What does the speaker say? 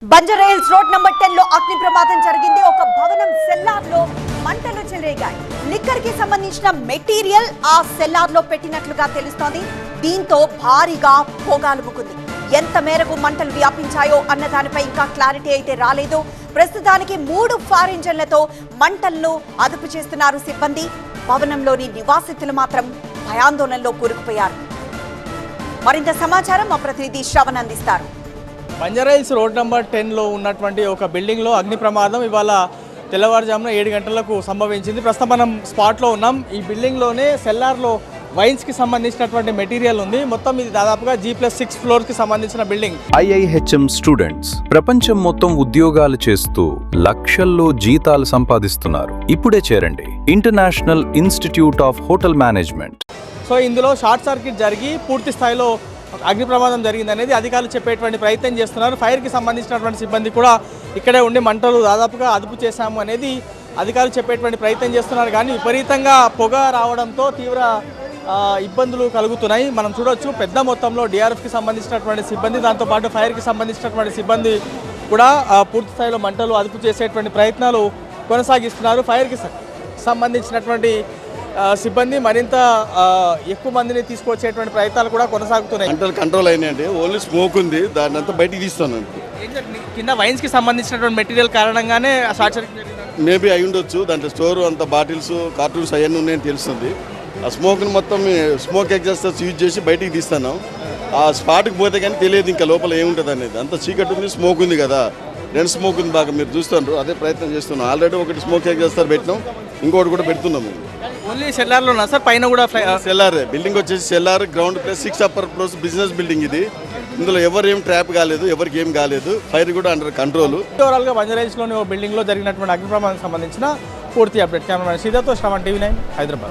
Banjara Hills road number 10 లో అగ్ని ప్రమాదం జరిగింది. ఒక భవనం సెల్లార్ లో మంటలు చెలరేగాయి. లిక్కర్ కి సంబంధించిన మెటీరియల్ ఆ సెల్లార్ లో పెట్టినట్లుగా తెలుస్తోంది. దీంతో భారీగా పొగాలుముకుంది. ఎంత మేరకు మంటలు వ్యాపించాయో అన్న దానిపై ఇంకా క్లారిటీ అయితే రాలేదు. ప్రస్తుతానికి 3 ఫైర్ ఇంజన్లతో మంటలను అదుపు చేస్తున్నారు సిబ్బంది. భవనంలోని నివాసితులు మాత్రం భయాందోళనలో కూరుకుపోయారు. మరింత సమాచారం మా ప్రతినిధి శ్రవణ్ అందిస్తారు. బంజారాహిల్స్ రోడ్ నంబర్ 10లో ఉన్నటువంటి ఒక బిల్డింగ్లో అగ్ని ప్రమాదం ఇవాళ తెల్లవారుజామున 7 గంటలకు సంభవించింది. ప్రస్తుతం మనం స్పాట్లో ఉన్నాం. ఈ బిల్డింగ్లోనే సెల్లార్లో వైన్స్కి సంబంధించినటువంటి మెటీరియల్ ఉంది. మొత్తం ఇది దాదాపుగా G+6 ఫ్లోర్కి సంబంధించిన బిల్డింగ్. IIHM స్టూడెంట్స్ ప్రపంచం మొత్తం ఉద్యోగాలు చేస్తూ లక్షల్లో జీతాలు సంపాదిస్తున్నారు. ఇప్పుడే చేరండి international institute of hotel management. So ఇందులో షార్ట్ సర్క్యూట్ జరిగి పూర్తి స్థాయిలో అగ్ని ప్రమాదం జరిగిందనేది అధికారులు చెప్పేటువంటి ప్రయత్నం చేస్తున్నారు. ఫైర్కి సంబంధించినటువంటి సిబ్బంది కూడా ఇక్కడే ఉండి మంటలు దాదాపుగా అదుపు చేశాము అనేది అధికారులు చెప్పేటువంటి ప్రయత్నం చేస్తున్నారు. కానీ విపరీతంగా పొగ రావడంతో తీవ్ర ఇబ్బందులు కలుగుతున్నాయి. మనం చూడొచ్చు పెద్ద మొత్తంలో DRFకి సంబంధించినటువంటి సిబ్బంది, దాంతోపాటు ఫైర్కి సంబంధించినటువంటి సిబ్బంది కూడా పూర్తి స్థాయిలో మంటలు అదుపు చేసేటువంటి ప్రయత్నాలు కొనసాగిస్తున్నారు. ఫైర్కి సంబంధించినటువంటి సిబ్బంది మరింత ఎక్కువ మందిని తీసుకొచ్చేటువంటి ప్రయత్నాలు కూడా కొనసాగుతున్నాయి. మంటలు కంట్రోల్ అయినాయండి. ఓన్లీ స్మోక్ ఉంది, దాన్ని అంతా బయటికి తీస్తాను. కింద వైన్స్కి సంబంధించినటువంటి మెటీరియల్ కారణంగానే షార్ట్ సర్క్యూట్ జరిగింది. మేబీ అయి ఉండొచ్చు. దాంట్లో స్టోర్ అంత బాటిల్స్ కార్టూన్స్ అవన్నీ ఉన్నాయని తెలుస్తుంది. ఆ స్మోక్ని మొత్తం స్మోక్ ఎగ్జాస్టర్స్ యూజ్ చేసి బయటికి తీస్తాను. ఆ స్పాట్కి పోతే కానీ తెలియదు ఇంకా లోపల ఏముంటుంది అనేది. అంత చీకటి ఉంది, స్మోక్ ఉంది కదా, రెండు స్మోక్ ఉంది బాగా, మీరు చూస్తున్నారు. అదే ప్రయత్నం చేస్తున్నాం. ఆల్రెడీ ఒకటి స్మోక్ ఎగ్జాస్టర్ పెట్టినాం, ఇంకోటి కూడా పెడుతున్నాము. ఓన్లీ సెల్లార్లో ఉన్నా సార్, పైన కూడా సెల్లార్ బిల్డింగ్ వచ్చేసి cellar ground plus 6 upper floors business building ఇది. ఇందులో ఎవరు ఏం ట్రాప్ కాలేదు, ఎవరికి ఏం కాలేదు. ఫైర్ కూడా అండర్ కంట్రోల్. ఓవరాల్గా బంజారాహిల్స్లోని ఓ బిల్డింగ్లో జరిగినటువంటి అగ్ని ప్రమాదానికి సంబంధించిన పూర్తి అప్డేట్. కెమెరామెన్ శ్రీధర్తో శ్రవణ్, TV9 హైదరాబాద్.